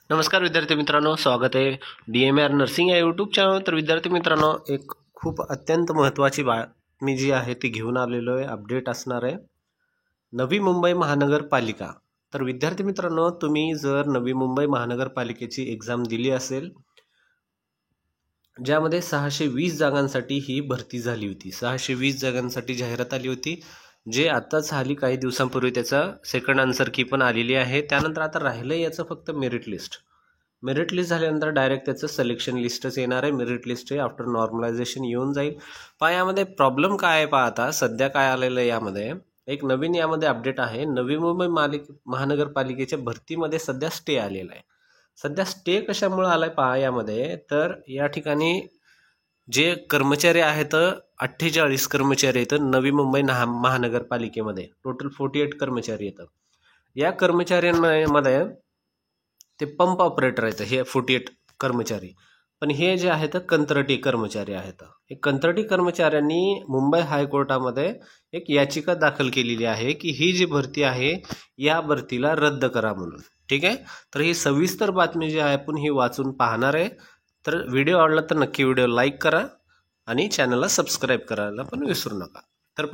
नमस्कार विद्यार्थी मित्रांनो, स्वागत आहे DMR नर्सिंग या यूट्यूब चॅनल। तर विद्यार्थी मित्रांनो, एक खूप अत्यंत महत्त्वाची बातमी जी आहे ती घेऊन आलेलो आहे। अपडेट असणार आहे नवी मुंबई महानगरपालिका। तर विद्यार्थी मित्रांनो, तुम्ही जर नवी मुंबई महानगरपालिकेची एग्जाम दिली असेल, ज्यामध्ये 620 जागांसाठी ही भरती झाली होती, 620 जागांसाठी जाहिरात आली होती, जे आताच झाली काही दिवसांपूर्वी। त्याचा सेकंड आन्सर की पण आलेली आहे। त्यानंतर आता राहिलं याचं फक्त मेरिट लिस्ट झाल्यानंतर डायरेक्ट त्याचं सिलेक्शन लिस्टच येणार आहे। मेरिट लिस्ट हे आफ्टर नॉर्मलायझेशन येऊन जाईल। यामध्ये प्रॉब्लेम काय आहे आता सध्या काय आलेलं आहे, यामध्ये एक नवीन यामध्ये अपडेट आहे। नवी मुंबई महानगरपालिकेच्या भरतीमध्ये सध्या स्टे आलेला आहे। सध्या स्टे कशामुळे आलाय यामध्ये, तर या ठिकाणी जे कर्मचारी आहेत 48 कर्मचारी आहेत नवी मुंबई महानगरपालिकेमध्ये। टोटल 48 कर्मचारी आहेत। या कर्मचाऱ्यांमध्ये ते पंप ऑपरेटर आहेत हे 48 कर्मचारी, पण हे जे आहेत कंत्राटी कर्मचारी आहेत। हे कंत्राटी कर्मचाऱ्यांनी मुंबई हायकोर्टामध्ये एक याचिका दाखल केलेली आहे की ही जी भरती आहे या भरतीला रद्द करा म्हणून। ठीक आहे, तर ही सविस्तर बातमी जी आहे आपण ही वाचून पाहणार आहे। तर व्हिडिओ आवडला तर नक्की व्हिडिओ लाईक करा आणि चॅनलला सबस्क्राईब करायला पण विसरू नका। तर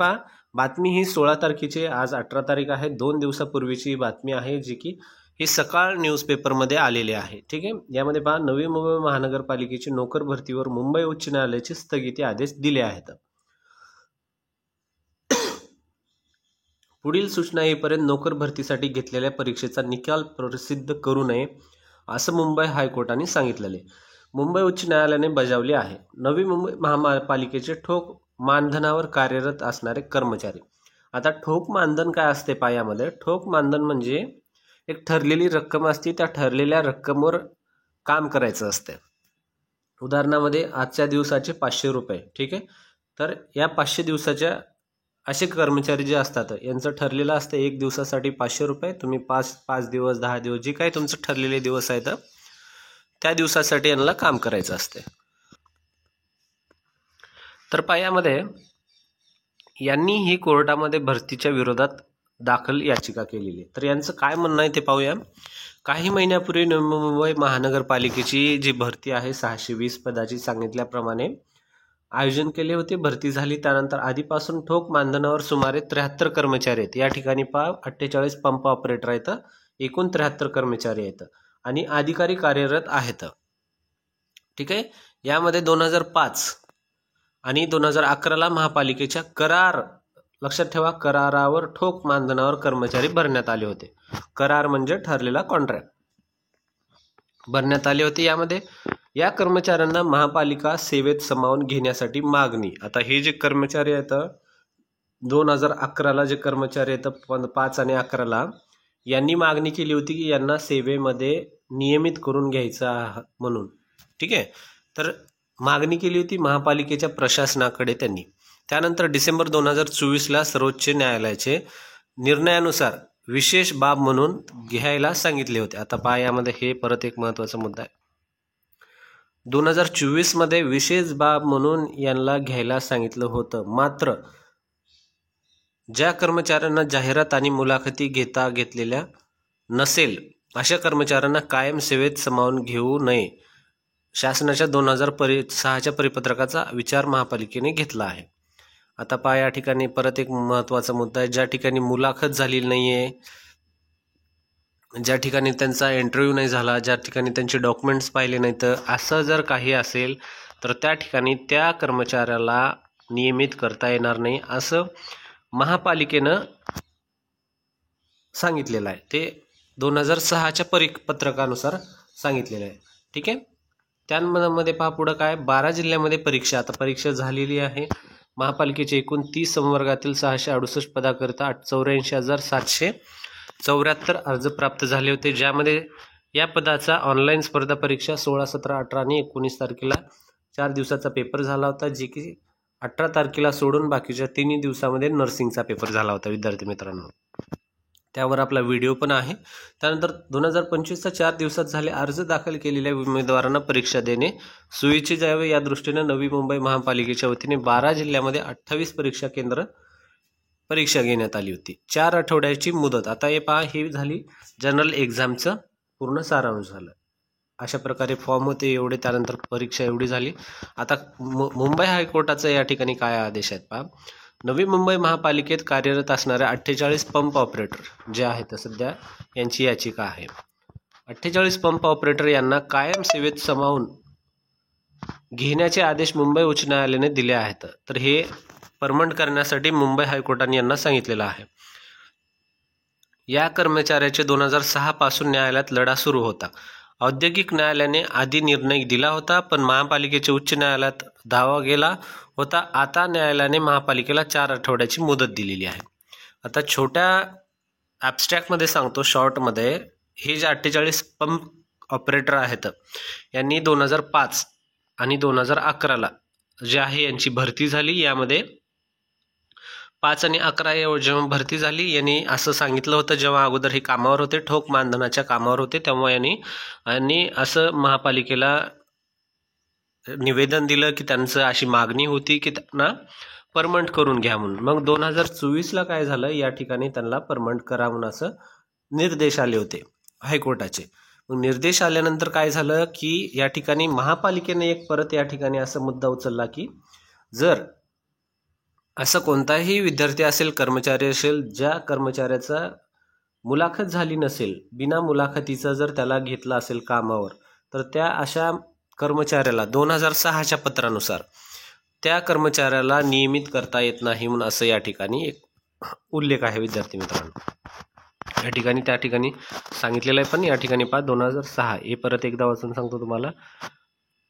बातमी ही 16 तारखेची, आज 18 तारीख आहे, 2 दिवसापूर्वीची बातमी आहे, जी की ही सकाळ न्यूजपेपरमध्ये आलेली आहे। ठीक आहे, यामध्ये नवी मुंबई महानगरपालिकेची नोकर भरतीवर मुंबई उच्च न्यायालयाचे स्थगिती आदेश दिले आहेत। पुढील सूचना येईपर्यंत नोकर भरतीसाठी घेतलेल्या परीक्षेचा निकाल प्रसिद्ध करू नये, असं मुंबई हायकोर्टाने सांगितलेले मुंबई उच्च न्यायालयाने बजावले आहे। नवी मुंबई महापालिकेचे ठोक मानधनावर कार्यरत असणारे कर्मचारी। आता ठोक मानधन काय असते यामध्ये? ठोक मानधन म्हणजे एक ठरलेली रक्कम असते, त्या ठरलेल्या रक्कमवर काम करायचं असते। उदाहरणामध्ये आजच्या दिवसाचे 500 रुपये। ठीक आहे, तर या 500 दिवसाच्या असे कर्मचारी जे असतात यांचं ठरलेलं असतं, एक दिवसासाठी 500 रुपये। तुम्ही 5 दिवस 10 दिवस जे काही तुमचं ठरलेले दिवस आहेत त्या दिवसासाठी यांना काम करायचं असते। तर यामध्ये यांनी ही कोर्टामध्ये भरतीच्या विरोधात दाखल याचिका केलेली। तर यांचं काय म्हणणं आहे ते पाहूया। काही महिन्यापूर्वी नवी मुंबई महानगरपालिकेची जी भरती आहे 620 पदाची सांगितल्याप्रमाणे आयोजन केले होते, भरती झाली। त्यानंतर आधीपासून ठोक मानधनावर सुमारे 73 कर्मचारी आहेत। या ठिकाणी 48 पंप ऑपरेटर आहेत, एकूण 73 कर्मचारी आहेत आणि अधिकारी कार्यरत आहेत। ठीक आहे, यामध्ये 2005 आणि 2011ला महापालिकेच्या करार, लक्षात ठेवा, करारावर ठोक मानधनावर कर्मचारी भरण्यात आले होते। करार म्हणजे ठरलेला कॉन्ट्रॅक्ट भरण्यात आले होते। यामध्ये या कर्मचाऱ्यांना महापालिका सेवेत सामावून घेण्यासाठी मागणी। आता हे जे कर्मचारी आहेत 2011ला जे कर्मचारी आहेत 5 आणि 11ला यांनी मागणी केली होती की यांना सेवेमध्ये नियमित करून घ्यायचं म्हणून। ठीक आहे, तर मागणी केली होती महापालिकेच्या प्रशासनाकडे त्यांनी। त्यानंतर डिसेंबर 2024ला सर्वोच्च न्यायालयाचे निर्णयानुसार विशेष बाब म्हणून घ्यायला सांगितले होते। आता यामध्ये हे परत एक महत्त्वाचा मुद्दा आहे। 2024 मध्ये विशेष बाब म्हणून यांना घ्यायला सांगितलं होतं, मात्र ज्या कर्मचाऱ्यांना जाहिरात आणि मुलाखती घेतलेल्या नसेल अशा कर्मचाऱ्यांना कायम सेवेत सामावून घेऊ नये, शासनाच्या 2006च्या परिपत्रकाचा विचार महापालिकेने घेतला आहे। आता या ठिकाणी परत एक महत्त्वाचा मुद्दा आहे। ज्या ठिकाणी मुलाखत झालेली नाहीये, ज्या ठिकाणी त्यांचा इंटरव्ह्यू नाही झाला, ज्या ठिकाणी त्यांचे डॉक्युमेंट्स पाहिले नाहीत, असं जर काही असेल तर त्या ठिकाणी त्या कर्मचाऱ्याला नियमित करता येणार नाही, असं महापालिकेनं सांगितलेलं आहे। ते 2006च्या परिपत्रकानुसार सांगितलेलं आहे। ठीक आहे, त्यामध्ये पुढं काय, 12 जिल्ह्यामध्ये परीक्षा, आता परीक्षा झालेली आहे। महापालिकेचे एकूण 30 संवर्गातील 668 पदाकरिता 84,774 अर्ज प्राप्त झाले होते, ज्यामध्ये या पदाचा ऑनलाईन स्पर्धा परीक्षा 16, 17, 18 आणि 19 तारखेला 4 दिवसाचा पेपर झाला होता, जे की 18 तारखेला सोडून बाकीच्या 3 दिवसामध्ये नर्सिंगचा पेपर झाला होता विद्यार्थी मित्रांनो। त्यावर आपला व्हिडिओ पण आहे। त्यानंतर 2025च्या 4 दिवसात झाले अर्ज दाखल केलेल्या उमेदवारांना परीक्षा देणे सोयीचे जावे या दृष्टीने नवी मुंबई महापालिकेच्या वतीने 12 जिल्ह्यामध्ये 28 परीक्षा केंद्र परीक्षा घेण्यात आली होती। 4 आठवड्याची मुदत। आता हे ही झाली जनरल एक्झामचं पूर्ण सारांश झालं। अशा प्रकारे फॉर्म होते एवढे, त्यानंतर परीक्षा एवढी झाली. आता मुंबई हायकोर्टाचा या ठिकाणी काय आदेश आहेत पहा. नवी मुंबई महापालिकेत कार्यरत असणाऱ्या 48 पंप ऑपरेटर जे आहेत सध्या यांची याचिका आहे. 48 पंप ऑपरेटर यांना कायम सेवेत सामावून घेण्याचे आदेश मुंबई उच्च न्यायालयाने दिले आहेत. तर हे परमनंट करण्यासाठी मुंबई हायकोर्टाने यांना सांगितलेलं आहे. या कर्मचाऱ्याचे 2006 पासून न्यायालयात लढा सुरू होता. औद्योगिक न्यायालयाने आधी निर्णय दिला होता, पण महापालिकेचे उच्च न्यायालयात दावा गेला होता. आता न्यायालयाने महापालिकेला 4 आठवड्याची मुदत दिलेली आहे. आता छोट्या ॲब्स्ट्रॅक्टमध्ये सांगतो, शॉर्टमध्ये, हे जे 48 पंप ऑपरेटर आहेत यांनी 2005 आणि 2011ला जे आहे यांची भरती झाली. यामध्ये 5 आणि 11 जेव्हा भरती झाली, यांनी असं सांगितलं होतं, जेव्हा अगोदर हे कामावर होते, ठोक मानधनाच्या कामावर होते, तेव्हा यांनी असं महापालिकेला निवेदन दिलं की त्यांचं अशी मागणी होती की त्यांना परमनंट करून घ्या म्हणून. मग 2024ला काय झालं, या ठिकाणी त्यांना परमनंट करा म्हणून असं निर्देश आले होते हायकोर्टाचे. मग निर्देश आल्यानंतर काय झालं की या ठिकाणी महापालिकेने परत या ठिकाणी असा मुद्दा उचलला की जर असं कोणताही विद्यार्थी असेल, कर्मचारी असेल, ज्या कर्मचाऱ्याचा मुलाखत झाली नसेल, बिना मुलाखतीचा जर त्याला घेतला असेल कामावर, तर त्या अशा कर्मचाऱ्याला 2006च्या पत्रानुसार त्या कर्मचाऱ्याला नियमित करता येत नाही म्हणून असं या ठिकाणी एक उल्लेख आहे विद्यार्थी मित्रांनो. या ठिकाणी त्या ठिकाणी सांगितलेलं आहे. पण या ठिकाणी पहा 2006, हे परत एकदा वाचून सांगतो तुम्हाला.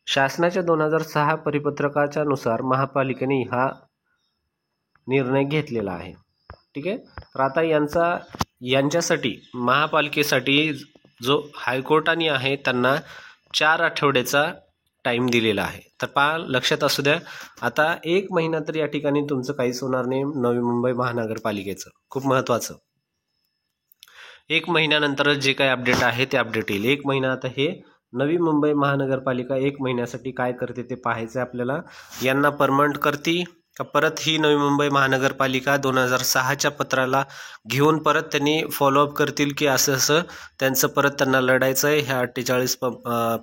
शासनाच्या 2006 परिपत्रकाच्या नुसार महापालिकेने हा निर्णय घेतलेला आहे. ठीक आहे. तर आता यांच्यासाठी महापालिकेसाठी जो हायकोर्टाने आहे त्यांना 4 आठवड्याचा टाईम दिलेला आहे. तर पहा, लक्षात असू द्या, आता 1 महिना तर या ठिकाणी तुमचं काहीच होणार नाही. नवी मुंबई महानगरपालिकेचं खूप महत्त्वाचं, 1 महिन्यानंतर जे काही अपडेट आहे ते अपडेट येईल. 1 महिना, आता हे नवी मुंबई महानगरपालिका 1 महिन्यासाठी काय करते ते पाहायचं आपल्याला. यांना परमनंट करते का परत ही नवी मुंबई महानगरपालिका 2006च्या पत्राला घेऊन परत त्यांनी फॉलोअप करतील की असं त्यांचं परत त्यांना लढायचं आहे ह्या 48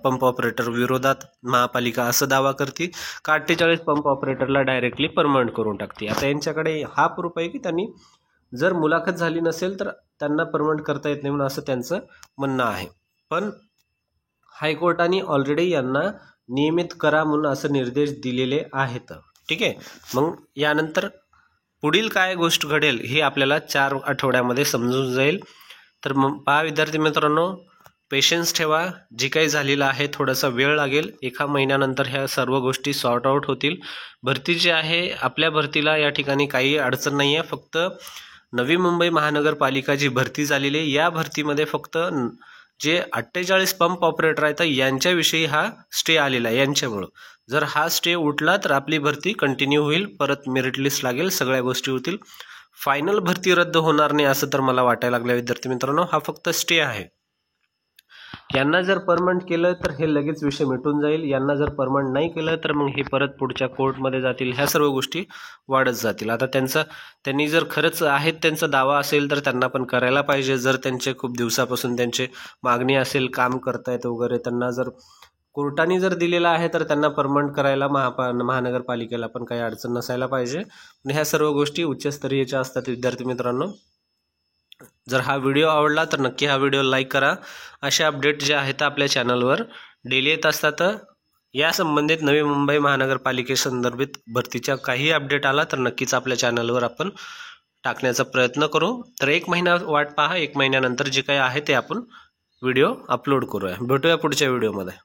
पंप ऑपरेटर विरोधात महापालिका असं दावा करते का 48 पंप ऑपरेटरला डायरेक्टली परमनंट करून टाकते. आता यांच्याकडे हा प्रूफ आहे की त्यांनी जर मुलाखत झाली नसेल तर त्यांना परमनंट करता येत नाही म्हणून असं त्यांचं म्हणणं आहे. पण हायकोर्टाने ऑलरेडी यांना नियमित करा म्हणून असं निर्देश दिलेले आहेत. ठीक आहे. मग यानंतर पुढील काय गोष्ट घडेल हे आपल्याला 4 आठवड्यामध्ये समजून जाईल. तर मग पहा विद्यार्थी मित्रांनो, पेशन्स ठेवा. जे काही झालेलं आहे थोडासा वेळ लागेल. 1 महिन्यानंतर ह्या सर्व गोष्टी सॉर्ट आउट होतील. भरती जी आहे, आपल्या भरतीला या ठिकाणी काही अडचण नाही आहे. फक्त नवी मुंबई महानगरपालिका जी भरती झालेली आहे, या भरतीमध्ये फक्त जे 48 पंप ऑपरेटर आहेत यांच्याविषयी हा स्टे आलेला आहे. यांच्यामुळं जर हा स्टे उठला तर आपली भरती कंटिन्यू होईल, परत मेरिट लिस्ट लागेल, सगळ्या गोष्टी होतील. फायनल भरती रद्द होणार नाही असं तर मला वाटायला लागलं विद्यार्थी मित्रांनो. हा फक्त स्टे आहे. यांना जर परमनंट केलं तर हे लगेच विषय मिटून जाईल. यांना जर परमनंट नाही केलं तर मग हे परत पुढच्या कोर्टमध्ये जातील. ह्या सर्व गोष्टी वाढत जातील. आता त्यांनी जर खरंच आहेत त्यांचा दावा असेल तर त्यांना पण करायला पाहिजे. जर त्यांचे खूप दिवसापासून त्यांचे मागणी असेल, काम करतायत वगैरे, त्यांना जर कोर्टाने जर दिलेला आहे तर त्यांना परमनंट करायला महानगरपालिकेला पण काही अडचण नसायला पाहिजे. पण ह्या सर्व गोष्टी उच्चस्तरीयच्या असतात विद्यार्थी मित्रांनो. जर हा व्हिडिओ आवडला तर नक्की हा व्हिडिओ लाईक करा. अशा अपडेट जे आहेत आपल्या चॅनलवर डेली येत असतात. या संबंधित नवी मुंबई महानगरपालिकेसंदर्भित भरतीच्या काही अपडेट आला तर नक्कीच आपल्या चॅनलवर आपण टाकण्याचा प्रयत्न करू. तर 1 महिना वाट पहा. 1 महिन्यानंतर जे काही आहे ते आपण व्हिडिओ अपलोड करूया. भेटूया पुढच्या व्हिडिओमध्ये.